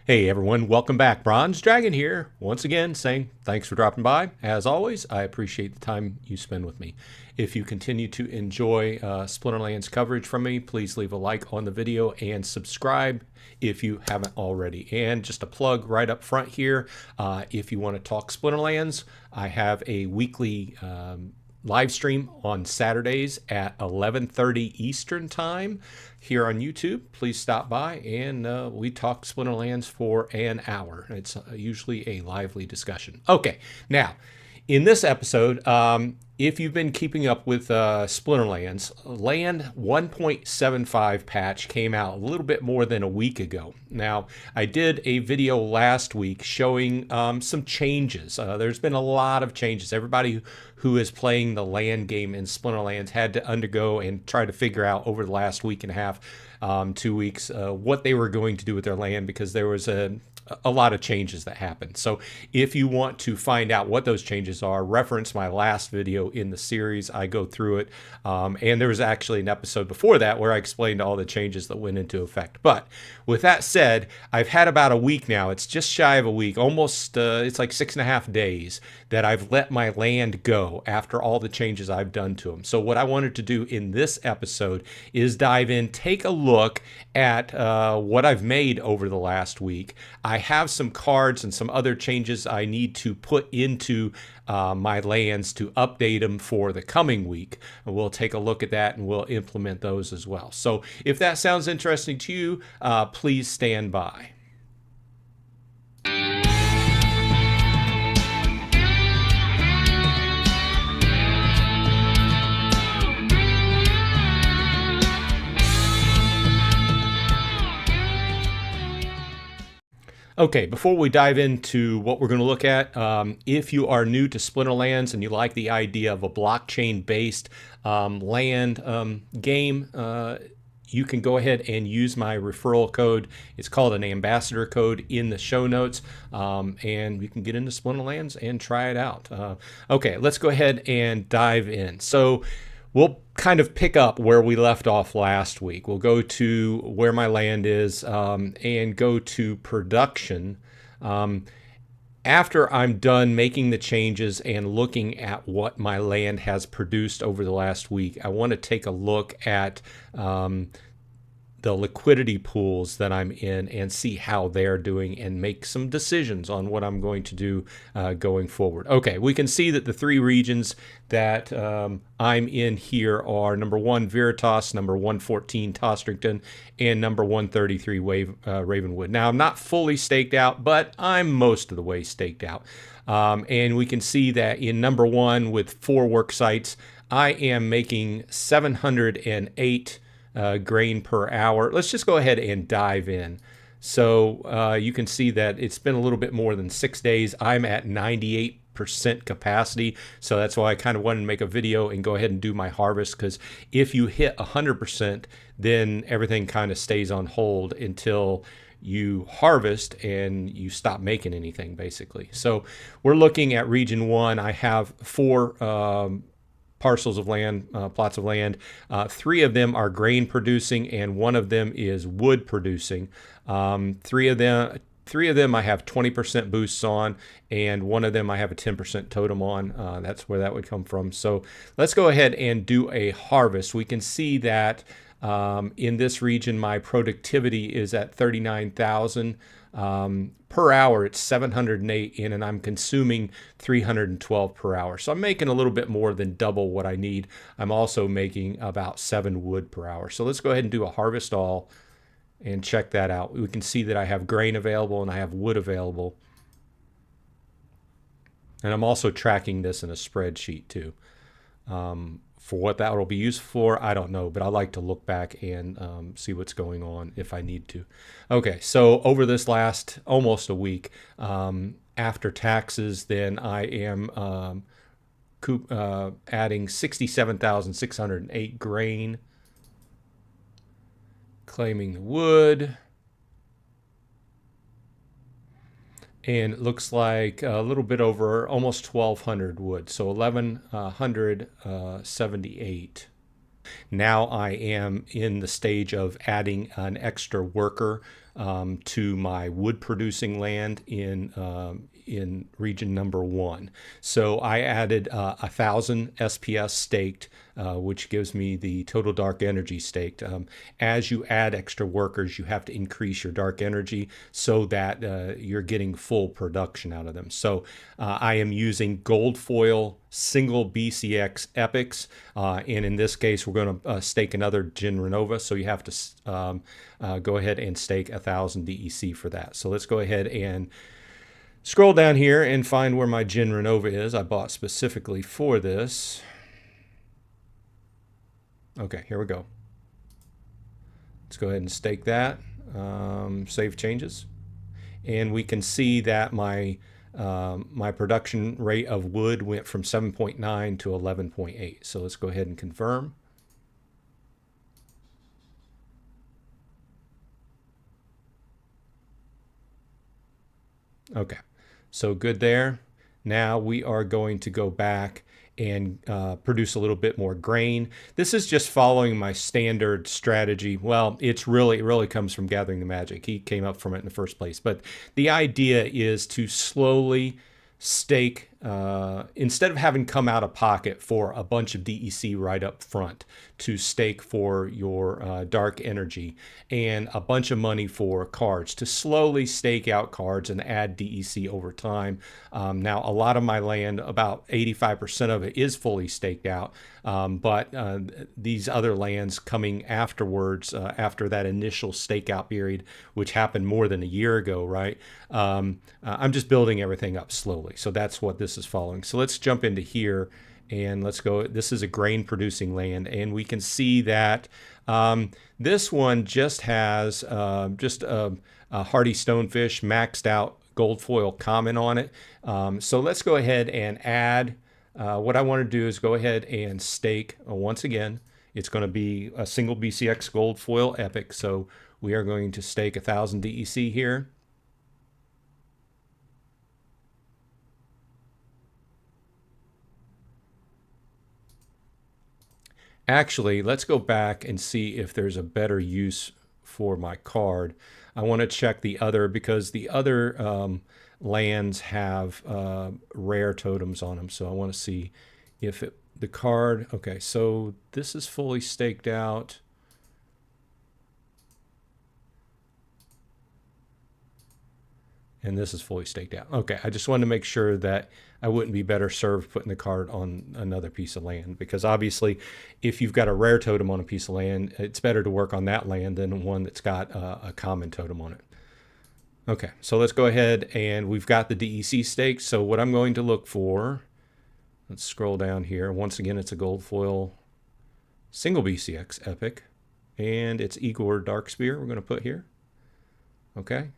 Hey everyone, welcome back. Bronze Dragon here, once again saying thanks for dropping by. As always, I appreciate the time you spend with me. If you continue to enjoy Splinterlands coverage from me, please leave a like on the video and subscribe if you haven't already. And just a plug right up front here, if you want to talk Splinterlands, I have a weekly live stream on Saturdays at 11:30 Eastern Time here on YouTube. Please stop by and we talk Splinterlands for an hour. It's usually a lively discussion. Okay, now in this episode, if you've been keeping up with Splinterlands, Land 1.75 patch came out a little bit more than a week ago. Now, I did a video last week showing some changes. There's been a lot of changes. Everybody who is playing the land game in Splinterlands had to undergo and try to figure out over the last week and a half, 2 weeks, what they were going to do with their land, because there was a lot of changes that happened. So if you want to find out what those changes are, reference my last video in the series. I go through it. And there was actually an episode before that where I explained all the changes that went into effect. But with that said, I've had about a week now. It's just shy of a week, almost, it's like 6.5 days that I've let my land go after all the changes I've done to them. So what I wanted to do in this episode is dive in, take a look at what I've made over the last week. I have some cards and some other changes I need to put into my lands to update them for the coming week. And we'll take a look at that and we'll implement those as well. So if that sounds interesting to you, please stand by. Okay, before we dive into what we're going to look at, if you are new to Splinterlands and you like the idea of a blockchain-based land game, you can go ahead and use my referral code. It's called an ambassador code in the show notes, and you can get into Splinterlands and try it out. Okay, let's go ahead and dive in. So we'll kind of pick up where we left off last week. We'll go to where my land is and go to production. After I'm done making the changes and looking at what my land has produced over the last week, I want to take a look at the liquidity pools that I'm in and see how they're doing and make some decisions on what I'm going to do going forward. Okay, we can see that the three regions that I'm in here are number 1 Veritas, number 114 Tostrington, and number 133 Ravenwood. Now, I'm not fully staked out, but I'm most of the way staked out. And we can see that in number 1 with 4 work sites, I am making 708 grain per hour. Let's just go ahead and dive in. So you can see that it's been a little bit more than 6 days. I'm at 98% capacity. So that's why I kind of wanted to make a video and go ahead and do my harvest, because if you hit 100%, then everything kind of stays on hold until you harvest and you stop making anything, basically. So we're looking at region 1. I have 4 parcels of land, plots of land. 3 of them are grain producing and 1 of them is wood producing. 3 of them I have 20% boosts on, and 1 of them I have a 10% totem on. That's where that would come from. So let's go ahead and do a harvest. We can see that in this region my productivity is at 39,000. Per hour, it's 708 in, and I'm consuming 312 per hour. So I'm making a little bit more than double what I need. I'm also making about 7 wood per hour. So let's go ahead and do a harvest all and check that out. We can see that I have grain available and I have wood available. And I'm also tracking this in a spreadsheet too. For what that will be used for, I don't know, but I like to look back and see what's going on if I need to. Okay, so over this last almost a week, after taxes, then I am adding 67,608 grain, claiming the wood. And it looks like a little bit over almost 1,200 wood, so 1,178 Now I am in the stage of adding an extra worker to my wood producing land in region number 1. So I added 1,000 SPS staked, which gives me the total dark energy staked. As you add extra workers, you have to increase your dark energy so that you're getting full production out of them. So I am using gold foil single BCX epics, and in this case, we're going to stake another Gen Renova. So you have to go ahead and stake 1,000 DEC for that. So let's go ahead and scroll down here and find where my Gen Renova is. I bought specifically for this. Okay, here we go. Let's go ahead and stake that. Save changes. And we can see that my production rate of wood went from 7.9 to 11.8. So let's go ahead and confirm. Okay, so good there. Now we are going to go back and produce a little bit more grain. This is just following my standard strategy. Well, it really comes from Gathering the Magic. He came up from it in the first place. But the idea is to slowly stake, instead of having come out of pocket for a bunch of DEC right up front, to stake for your dark energy and a bunch of money for cards, to slowly stake out cards and add DEC over time. Now, a lot of my land, about 85% of it, is fully staked out, but these other lands coming afterwards, after that initial stakeout period, which happened more than a year ago, right? I'm just building everything up slowly. So that's what this is following. So let's jump into here and let's go. This is a grain producing land, and we can see that this one just has just a hardy stonefish maxed out gold foil common on it. So let's go ahead and add. What I want to do is go ahead and stake once again. It's going to be a single BCX gold foil epic. So we are going to stake 1,000 DEC here. Actually, let's go back and see if there's a better use for my card. I want to check the other, because the other lands have rare totems on them. So I want to see if the card, okay, so this is fully staked out. And this is fully staked out. Okay, I just wanted to make sure that I wouldn't be better served putting the card on another piece of land, because obviously if you've got a rare totem on a piece of land, it's better to work on that land than one that's got a common totem on it. Okay, so let's go ahead, and we've got the DEC stakes. So what I'm going to look for, let's scroll down here. Once again, it's a gold foil single BCX epic, and it's Igor Darkspear we're going to put here. Okay,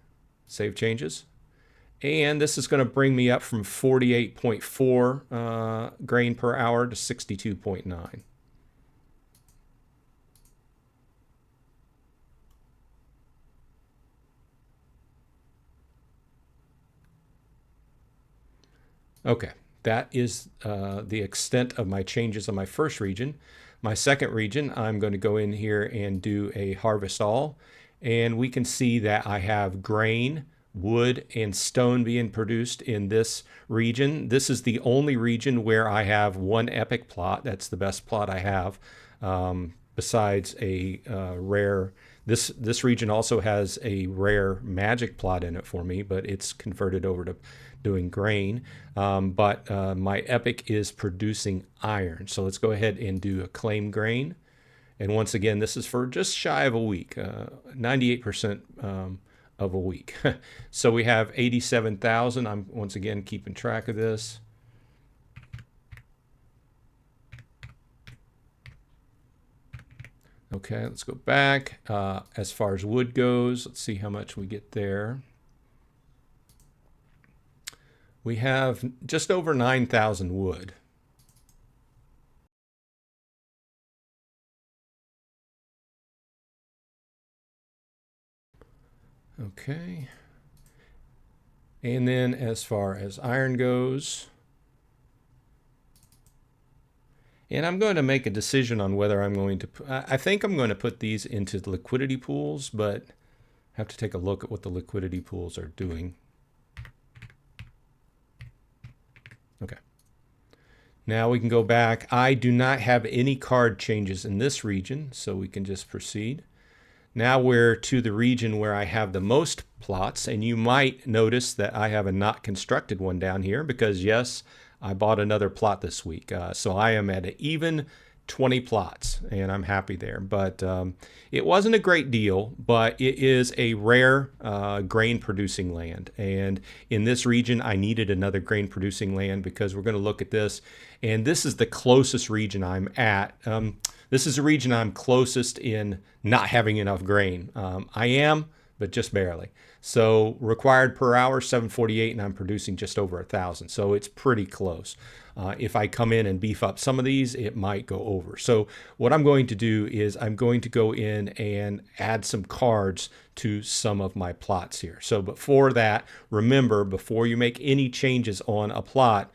save changes. And this is going to bring me up from 48.4 grain per hour to 62.9. Okay, that is the extent of my changes on my first region. My second region, I'm going to go in here and do a harvest all. And we can see that I have grain, wood, and stone being produced in this region. This is the only region where I have one epic plot. That's the best plot I have, besides a rare. This region also has a rare magic plot in it for me, but it's converted over to doing grain. But my epic is producing iron. So let's go ahead and do a claim grain. And once again, this is for just shy of a week, 98% of a week. So we have 87,000. I'm once again keeping track of this. Okay, let's go back. As far as wood goes, let's see how much we get there. We have just over 9,000 wood. Okay. And then as far as iron goes, And I'm going to make a decision on whether I'm going to, I think I'm going to put these into the liquidity pools, but I have to take a look at what the liquidity pools are doing. Okay. Now we can go back. I do not have any card changes in this region, so we can just proceed. Now we're to the region where I have the most plots, and you might notice that I have a not constructed one down here because, yes, I bought another plot this week. So I am at an even 20 plots, and I'm happy there. But it wasn't a great deal, but it is a rare grain producing land. And in this region, I needed another grain producing land because we're going to look at this. And this is the closest region I'm at. This is a region I'm closest in not having enough grain. I am, but just barely. So required per hour, 748, and I'm producing just over 1,000. So it's pretty close. If I come in and beef up some of these, it might go over. So what I'm going to do is I'm going to go in and add some cards to some of my plots here. So before that, remember, before you make any changes on a plot,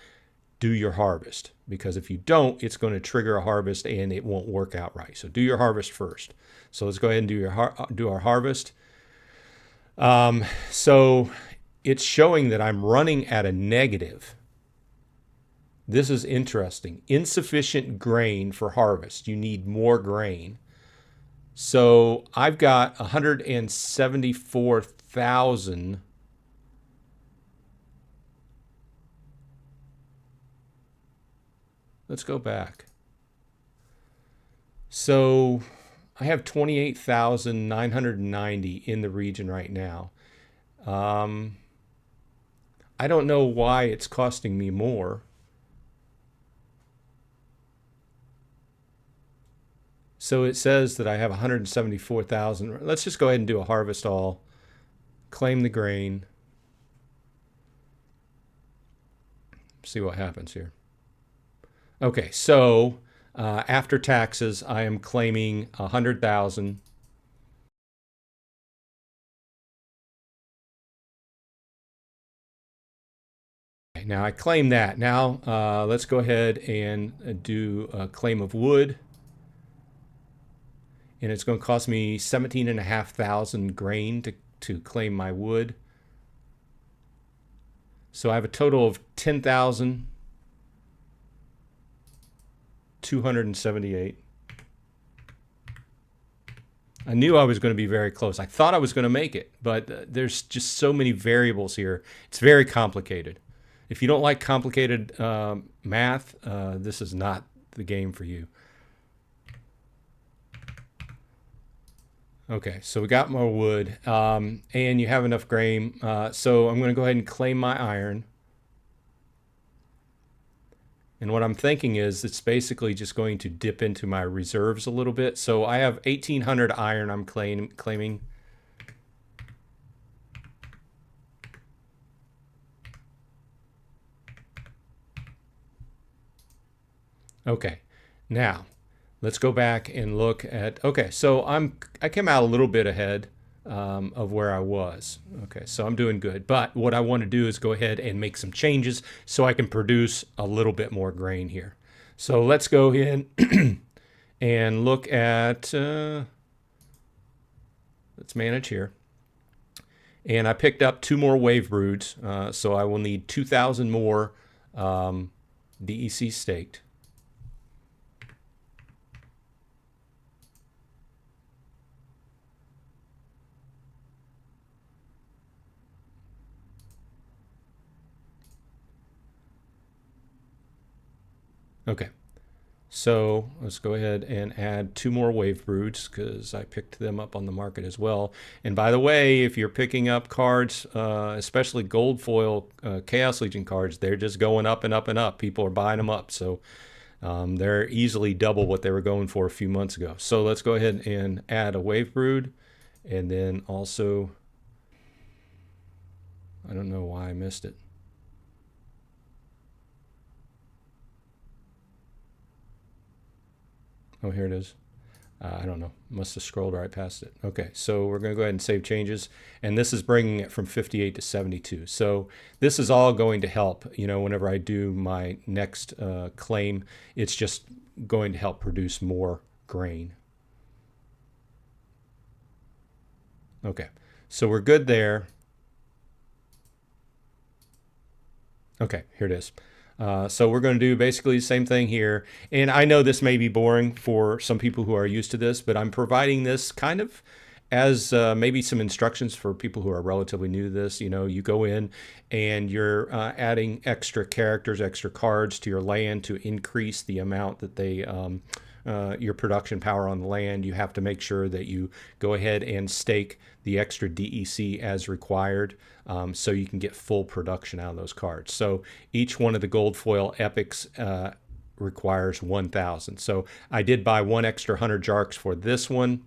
do your harvest, because if you don't, it's going to trigger a harvest and it won't work out right. So do your harvest first. So let's go ahead and do our harvest. So it's showing that I'm running at a negative. This is interesting. Insufficient grain for harvest. You need more grain. So I've got 174,000. Let's go back. So I have 28,990 in the region right now. I don't know why it's costing me more. So it says that I have 174,000. Let's just go ahead and do a harvest all. Claim the grain. See what happens here. Okay, so after taxes, I am claiming 100,000. Now I claim that. Now let's go ahead and do a claim of wood. And it's going to cost me 17,500 grain to claim my wood. So I have a total of 10,278. I knew I was going to be very close. I thought I was going to make it, but there's just so many variables here. It's very complicated. If you don't like complicated math, this is not the game for you. Okay, so we got more wood, and you have enough grain. So I'm going to go ahead and claim my iron. And what I'm thinking is it's basically just going to dip into my reserves a little bit. So I have 1,800 iron I'm claiming. Okay, now let's go back and look at, okay, so I came out a little bit ahead of where I was. Okay, so I'm doing good. But what I want to do is go ahead and make some changes so I can produce a little bit more grain here. So let's go in and look at, let's manage here. And I picked up 2 more wave broods, so I will need 2,000 more DEC staked. Okay, so let's go ahead and add 2 more wave broods because I picked them up on the market as well. And by the way, if you're picking up cards, especially gold foil Chaos Legion cards, they're just going up and up and up. People are buying them up, so they're easily double what they were going for a few months ago. So let's go ahead and add a wave brood, and then also, I don't know why I missed it. Oh, here it is. I don't know. Must have scrolled right past it. Okay, so we're going to go ahead and save changes. And this is bringing it from 58 to 72. So this is all going to help, you know, whenever I do my next claim. It's just going to help produce more grain. Okay, so we're good there. Okay, here it is. So we're going to do basically the same thing here. And I know this may be boring for some people who are used to this, but I'm providing this kind of as maybe some instructions for people who are relatively new to this. You know, you go in and you're adding extra characters, extra cards to your land to increase the amount that they your production power on the land. You have to make sure that you go ahead and stake the extra DEC as required, so you can get full production out of those cards. So each one of the gold foil epics requires 1,000. So I did buy one extra 100 Jarks for this one.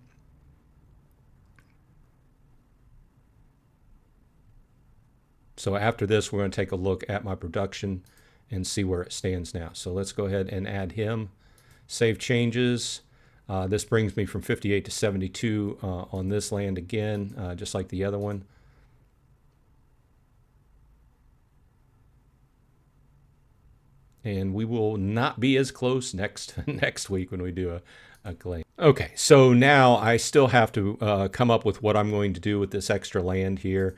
So after this, we're going to take a look at my production and see where it stands now. So let's go ahead and add him. Save changes. This brings me from 58 to 72 on this land again, just like the other one. And we will not be as close next week when we do a claim. Okay, so now I still have to come up with what I'm going to do with this extra land here.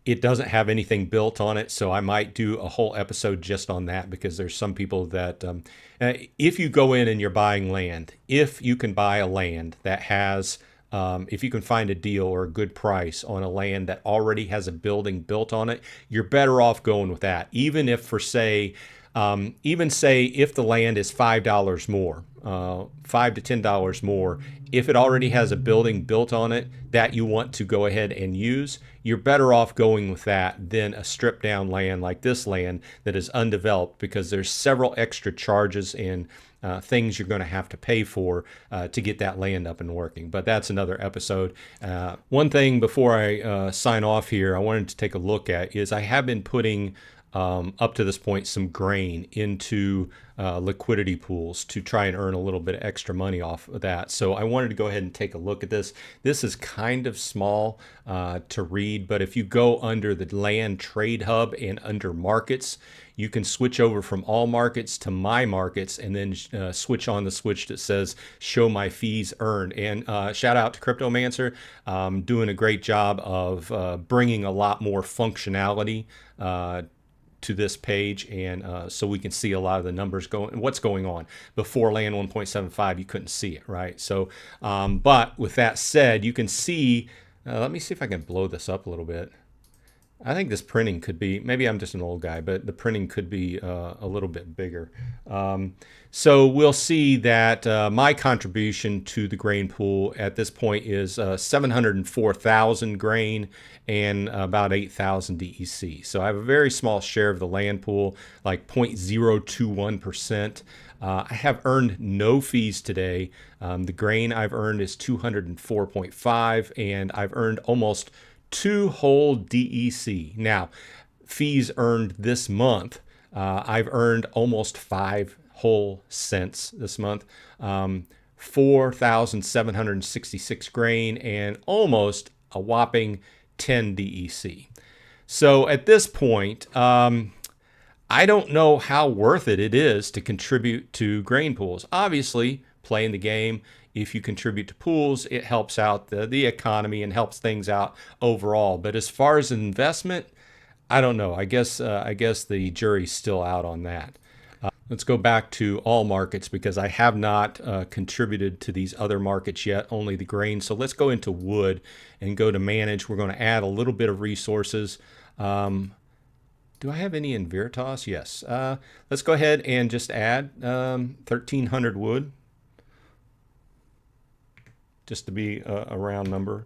It doesn't have anything built on it, so I might do a whole episode just on that, because there's some people that if you go in and you're buying land, if you can buy a land that has if you can find a deal or a good price on a land that already has a building built on it, you're better off going with that. Even if for say if the land is $5 more, $5 to $10 more, if it already has a building built on it that you want to go ahead and use, you're better off going with that than a stripped down land like this land that is undeveloped, because there's several extra charges and things you're going to have to pay for to get that land up and working. But that's another episode. One thing before I sign off here, I wanted to take a look at is I have been putting up to this point some grain into liquidity pools to try and earn a little bit of extra money off of that. So I wanted to go ahead and take a look at this. This is kind of small to read, but if you go under the land trade hub and under markets, you can switch over from all markets to my markets, and then switch on the switch that says show my fees earned. And shout out to Cryptomancer, doing a great job of bringing a lot more functionality to this page, and so we can see a lot of the numbers going, what's going on. Before land 1.75, you couldn't see it, right? So, but with that said, you can see, let me see if I can blow this up a little bit. I think this printing could be, maybe I'm just an old guy, but the printing could be a little bit bigger. So we'll see that my contribution to the grain pool at this point is 704,000 grain and about 8,000 DEC. So I have a very small share of the land pool, like 0.021%. I have earned no fees today. The grain I've earned is 204.5, and I've earned almost 2 whole DEC. Now, fees earned this month, I've earned almost 5 whole cents this month, 4,766 grain, and almost a whopping 10 DEC. So at this point, I don't know how worth it is to contribute to grain pools. Obviously, playing the game, if you contribute to pools, it helps out the economy and helps things out overall. But as far as an investment, I don't know. I guess the jury's still out on that. Let's go back to all markets, because I have not contributed to these other markets yet, only the grain. So let's go into wood and go to manage. We're going to add a little bit of resources. Do I have any in Veritas? Yes. Let's go ahead and just add 1,300 wood, just to be a round number.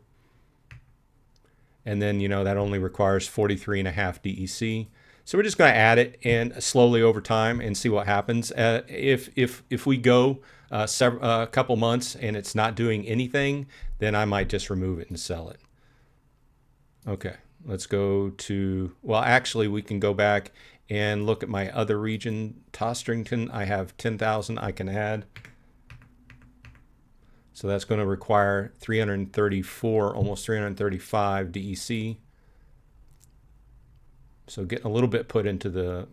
And then, you know, that only requires 43.5 DEC. So we're just going to add it and slowly over time and see what happens. If we go a couple months and it's not doing anything, then I might just remove it and sell it. Okay, let's go to, well, actually we can go back and look at my other region, Tostrington. I have 10,000 I can add. So that's going to require 334, almost 335 DEC. So getting a little bit put into the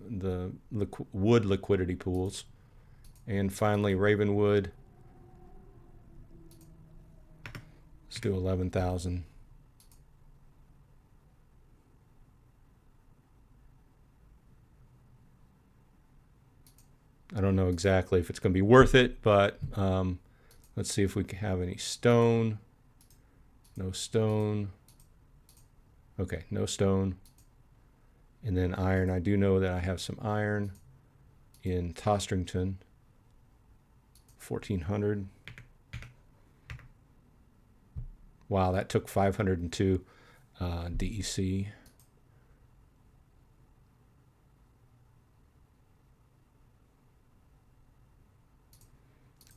wood liquidity pools. And finally, Ravenwood. Let's do 11,000. I don't know exactly if it's going to be worth it, but let's see if we can have any stone. No stone. Okay, no stone. And then iron. I do know that I have some iron in Tostrington. 1,400. Wow, that took 502 DEC.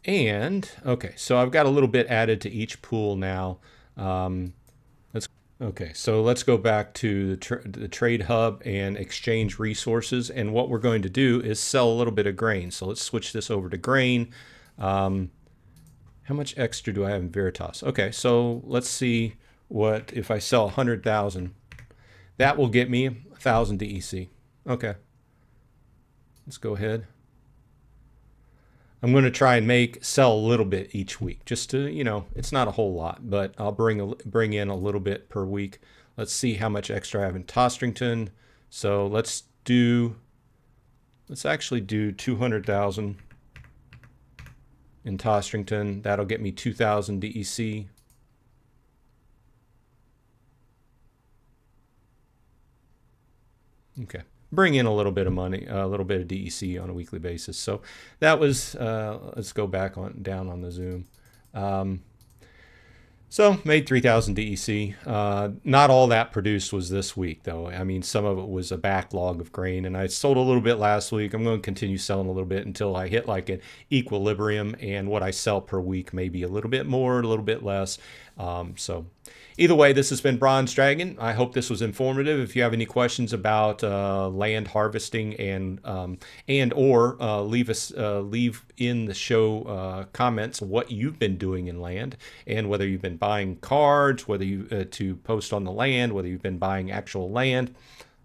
And, okay, so I've got a little bit added to each pool now. Okay, so let's go back to the trade hub and exchange resources. And what we're going to do is sell a little bit of grain. So let's switch this over to grain. How much extra do I have in Veritas? Okay, so let's see what if I sell 100,000. That will get me 1,000 DEC. Okay, let's go ahead. I'm going to try and sell a little bit each week, just to, you know, it's not a whole lot, but I'll bring in a little bit per week. Let's see how much extra I have in Tostrington. So let's actually do 200,000 in Tostrington. That'll get me 2,000 DEC. Okay. Bring in a little bit of money, a little bit of DEC on a weekly basis. So that was, let's go back down on the Zoom. So made 3,000 DEC. Not all that produced was this week, though. I mean, some of it was a backlog of grain, and I sold a little bit last week. I'm going to continue selling a little bit until I hit like an equilibrium, and what I sell per week may be a little bit more, a little bit less. So either way, this has been Bronze Dragon. I hope this was informative. If you have any questions about land harvesting or leave in the show comments what you've been doing in land, and whether you've been buying cards, whether you to post on the land, whether you've been buying actual land.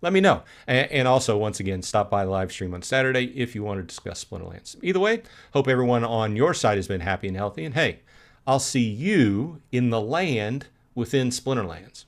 Let me know. And also, once again, stop by the live stream on Saturday if you want to discuss Splinterlands. Either way, hope everyone on your side has been happy and healthy. And hey, I'll see you in the land within Splinterlands.